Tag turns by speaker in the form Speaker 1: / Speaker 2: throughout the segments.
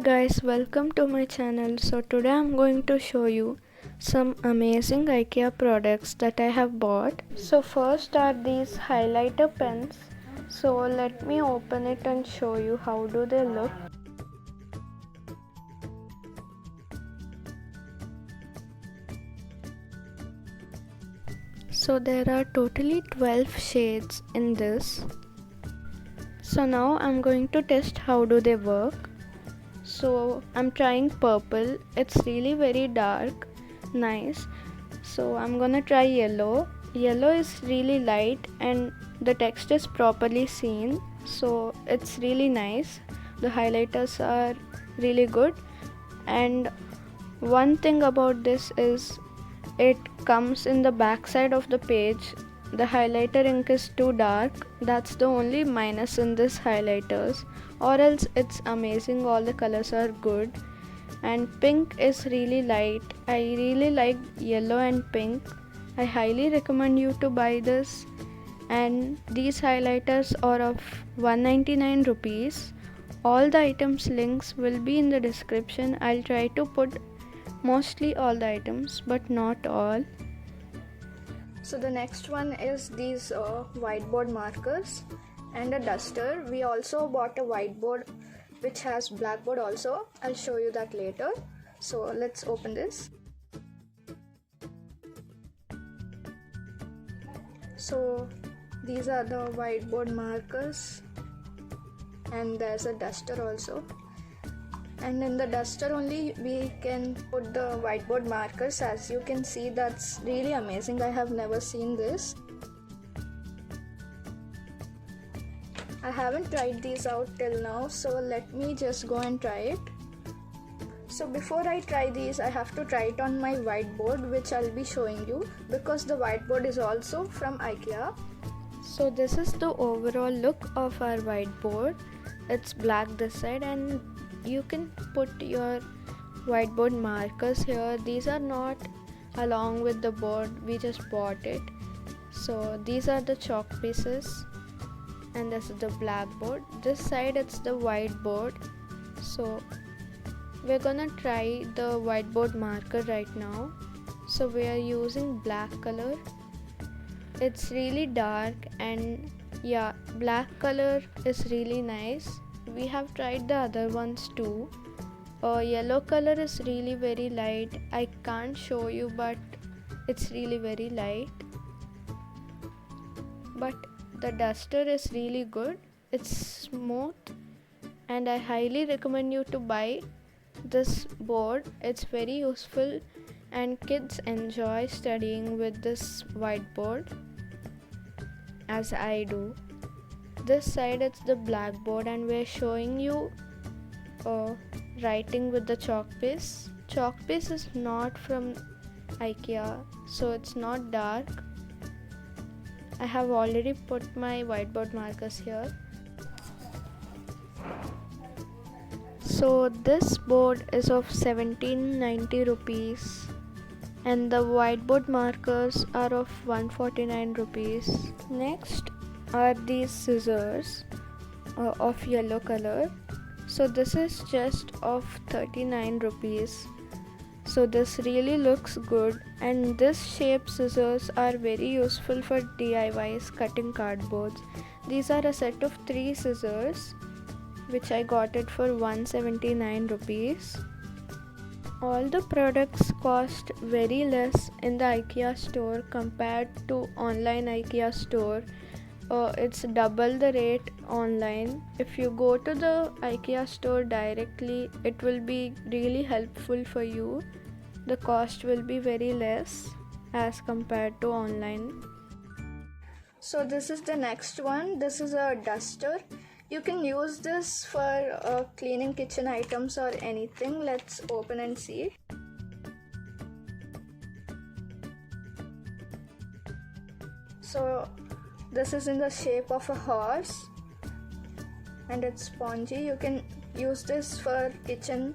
Speaker 1: guys, welcome to my channel. So today I'm going to show you some amazing IKEA products that I have bought. So first are these highlighter pens. So let me open it and show you how do they look. So there are totally 12 shades in this. So now I'm going to test how do they work. So I'm trying purple. It's really very dark, nice. So I'm gonna try yellow. Yellow is really light and the text is properly seen, so it's really nice. The highlighters are really good, and one thing about this is it comes in the back side of the page. The highlighter ink is too dark. That's the only minus in this highlighters, or else it's amazing. All the colors are good, and pink is really light. I really like yellow and pink. I highly recommend you to buy this. And these highlighters are of 199 rupees. All the items links will be in the description. I'll try to put mostly all the items, but not all. So the next one is these whiteboard markers and a duster. We also bought a whiteboard which has blackboard also. I'll show you that later. So let's open this. So these are the whiteboard markers, and there's a duster also. And in the duster only we can put the whiteboard markers. As you can see, that's really amazing. I have never seen this. I haven't tried these out till now, so let me just go and try it. So before I try these, I have to try it on my whiteboard, which I'll be showing you, because the whiteboard is also from IKEA. So this is the overall look of our whiteboard. It's black this side, and you can put your whiteboard markers here. These are not along with the board, we just bought it. So these are the chalk pieces, and this is the blackboard. This side it's the whiteboard. So we're gonna try the whiteboard marker right now. So we are using black color. It's really dark, and yeah, black color is really nice. We have tried the other ones too. Yellow color is really very light. I can't show you, but it's really very light. But the duster is really good. It's smooth, and I highly recommend you to buy this board. It's very useful, and kids enjoy studying with this whiteboard, as I do. This side it's the blackboard, and we're showing you writing with the chalk piece. Chalk piece is not from IKEA, so it's not dark. I have already put my whiteboard markers here. So this board is of 1790 rupees, and the whiteboard markers are of 149 rupees. Next are these scissors of yellow color. So this is just of 39 rupees. So this really looks good, and this shape scissors are very useful for DIYs cutting cardboards. These are a set of 3 scissors, which I got it for 179 rupees. All the products cost very less in the IKEA store compared to online IKEA store. It's double the rate online. If you go to the IKEA store directly, it will be really helpful for you. The cost will be very less as compared to online. So this is the next one. This is a duster. You can use this for cleaning kitchen items or anything. Let's open and see. So this is in the shape of a horse, and it's spongy. You can use this for kitchen,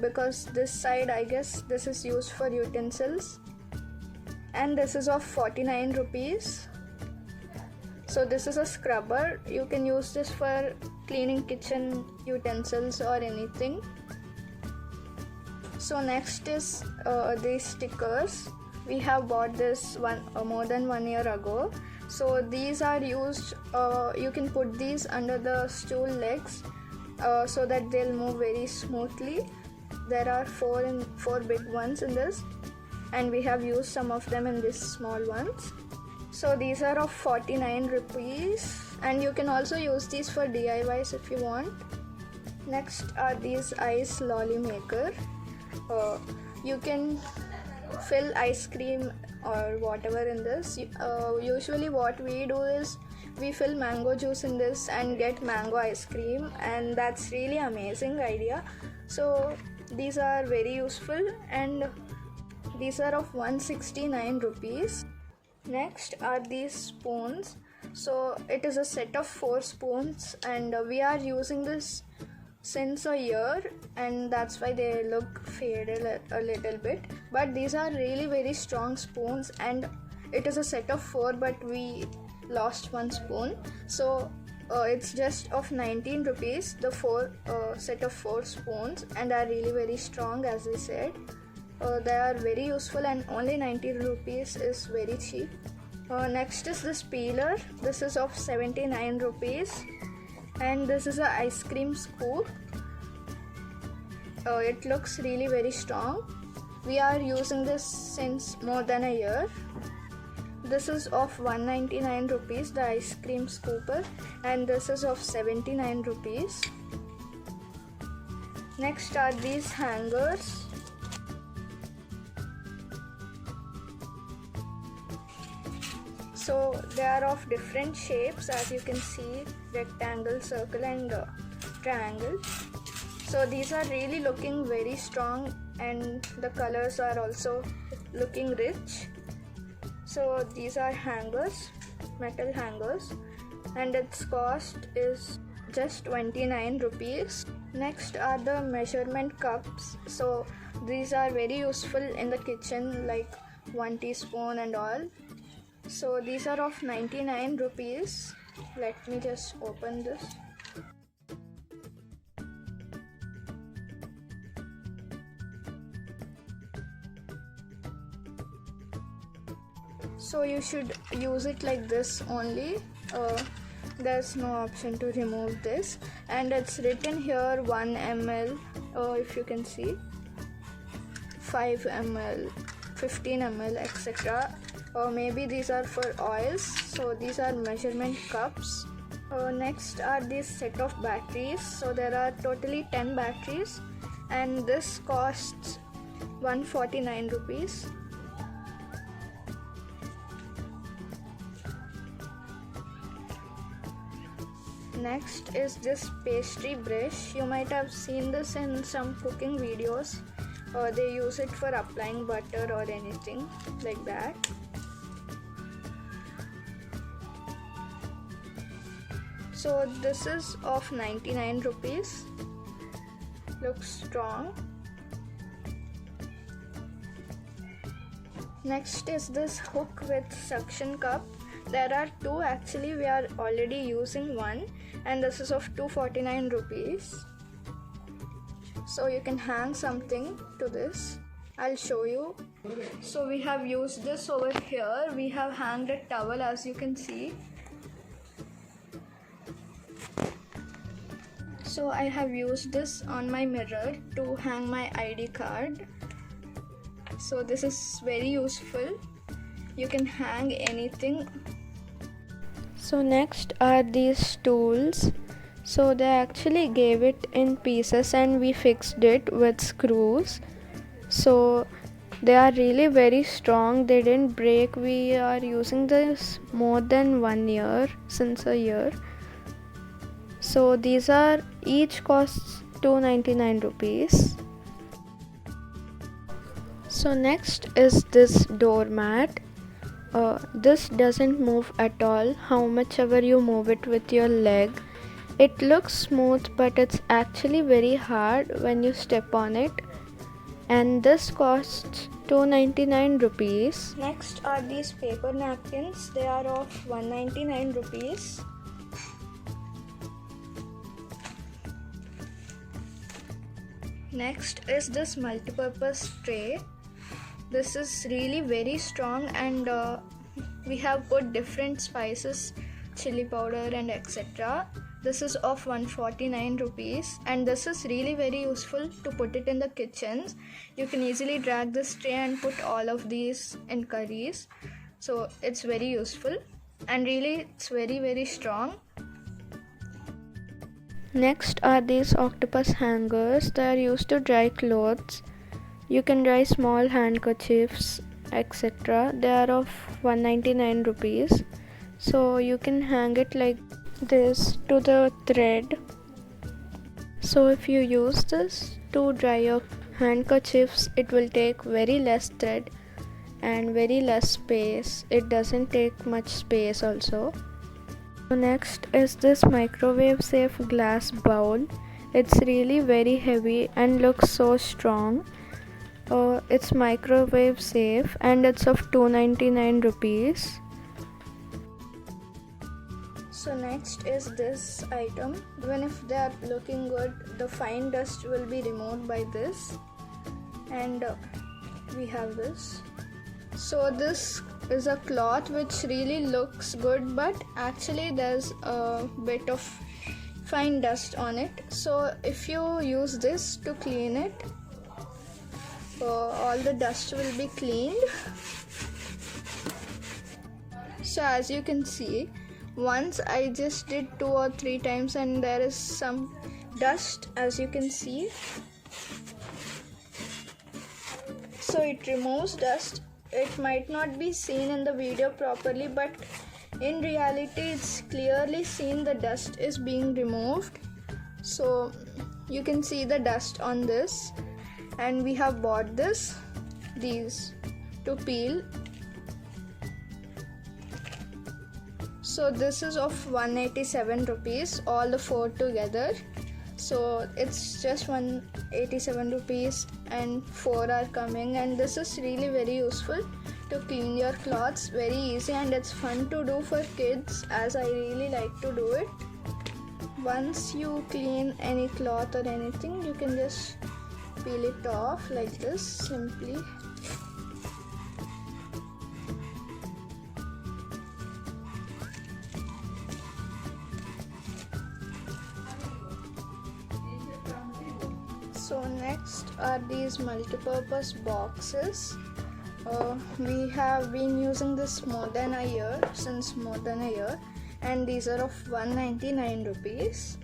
Speaker 1: because this side, I guess this is used for utensils, and this is of 49 rupees. So this is a scrubber. You can use this for cleaning kitchen utensils or anything.
Speaker 2: So next is these stickers. We have bought this one more than 1 year ago. So these are used, you can put these under the stool legs so that they'll move very smoothly. There are four big ones in this, and we have used some of them in these small ones. So these are of 49 rupees, and you can also use these for DIYs if you want. Next are these ice lolly maker. You can fill ice cream or whatever in this. Usually what we do is we fill mango juice in this and get mango ice cream, and that's really amazing idea. So these are very useful, and these are of 169 rupees. Next are these spoons. So it is a set of 4 spoons, and we are using this since a year, and that's why they look faded a little bit, but these are really very strong spoons, and it is a set of 4, but we lost 1 spoon, so it's just of 19 rupees, the set of 4 spoons, and are really very strong, as I said. They are very useful, and only 90 rupees is very cheap. Next is this peeler. This is of 79 rupees, and this is an ice cream scoop. It looks really very strong. We are using this since more than a year. This is of 199 rupees, the ice cream scooper, and this is of 79 rupees. Next are these hangers. So they are of different shapes, as you can see, rectangle, circle, and triangle. So these are really looking very strong, and the colors are also looking rich. So these are hangers, metal hangers, and its cost is just 29 rupees. Next are the measurement cups. So these are very useful in the kitchen, like 1 teaspoon and all. So these are of 99 rupees. Let me just open this. So you should use it like this only. There's no option to remove this, and it's written here 1 ml, if you can see, 5 ml, 15 ml, etc. Or maybe these are for oils. So these are measurement cups. Next are these set of batteries. So there are totally 10 batteries, and this costs 149 rupees. Next is this pastry brush. You might have seen this in some cooking videos. They use it for applying butter or anything like that. So this is of 99 rupees. Looks strong. Next is this hook with suction cup. There are 2 actually, we are already using 1, and this is of 249 rupees. So you can hang something to this. I'll show you. So we have used this over here. We have hanged a towel, as you can see. So I have used this on my mirror to hang my ID card. So this is very useful. You can hang anything.
Speaker 1: So next are these stools. So they actually gave it in pieces, and we fixed it with screws. So they are really very strong. They didn't break. We are using this more than 1 year, since a year. So these are each costs 299 rupees. So next is this doormat. This doesn't move at all, how much ever you move it with your leg. It looks smooth, but it's actually very hard when you step on it. And this costs 299 rupees.
Speaker 2: Next are these paper napkins. They are of 199 rupees. Next is this multi-purpose tray. This is really very strong, and we have put different spices, chili powder and etc. This is of 149 rupees, and this is really very useful to put it in the kitchens. You can easily drag this tray and put all of these in curries. So it's very useful, and really it's very strong.
Speaker 1: Next are these octopus hangers. They are used to dry clothes. You can dry small handkerchiefs, etc. They are of 199 rupees. So you can hang it like this to the thread. So if you use this to dry your handkerchiefs, it will take very less thread and very less space. It doesn't take much space also. So next is this microwave safe glass bowl. It's really very heavy and looks so strong. It's microwave safe and it's of 299 rupees.
Speaker 2: So next is this item. Even if they are looking good, the fine dust will be removed by this. And we have this. So this is a cloth which really looks good, but actually there's a bit of fine dust on it. So if you use this to clean it, all the dust will be cleaned. So as you can see, once I just did 2 or 3 times and there is some dust, as you can see. So it removes dust. It might not be seen in the video properly, but in reality it's clearly seen the dust is being removed. So you can see the dust on this, and we have bought these to peel. So this is of 187 rupees, all the 4 together. So it's just 187 rupees and 4 are coming, and this is really very useful to clean your clothes. Very easy, and it's fun to do for kids, as I really like to do it. Once you clean any cloth or anything, you can just peel it off like this simply. So next are these multi-purpose boxes. We have been using this since more than a year, and these are of 199 rupees.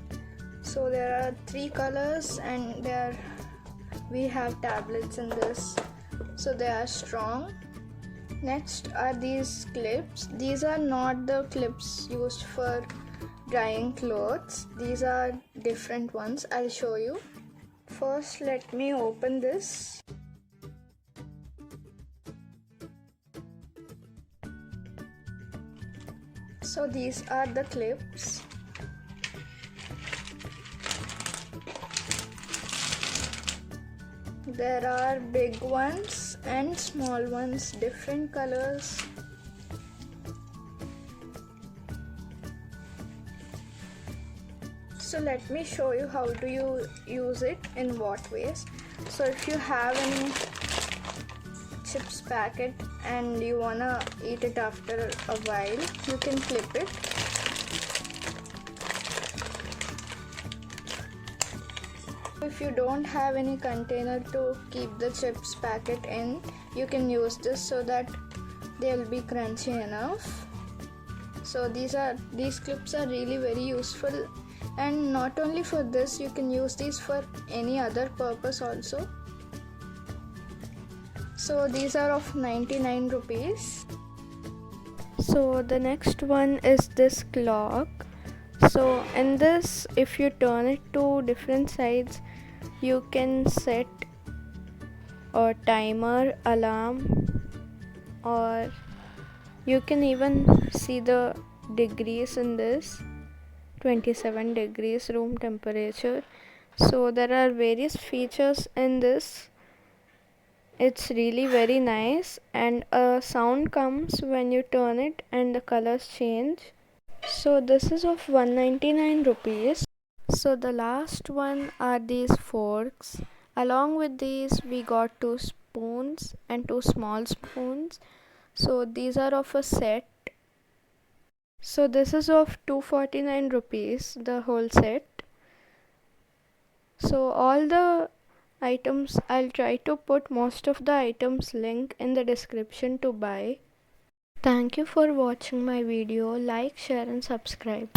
Speaker 2: So there are 3 colors, and we have tablets in this, so they are strong. Next are these clips. These are not the clips used for drying clothes. These are different ones. I'll show you. First, let me open this. So these are the clips. There are big ones and small ones, different colors. So let me show you how do you use it, in what ways. So if you have any chips packet and you wanna eat it after a while, you can clip it. If you don't have any container to keep the chips packet in, you can use this so that they'll be crunchy enough. So these clips are really very useful, and not only for this, you can use these for any other purpose also. So these are of 99 rupees.
Speaker 1: So the next one is this clock. So in this, if you turn it to different sides, you can set a timer, alarm, or you can even see the degrees in this. 27 degrees room temperature. So there are various features in this. It's really very nice, and a sound comes when you turn it and the colors change. So this is of 199 rupees. So the last one are these forks. Along with these we got 2 spoons and 2 small spoons. So these are of a set. So this is of 249 rupees, the whole set. So all the items, I'll try to put most of the items link in the description to buy. Thank you for watching my video. Like, share and subscribe.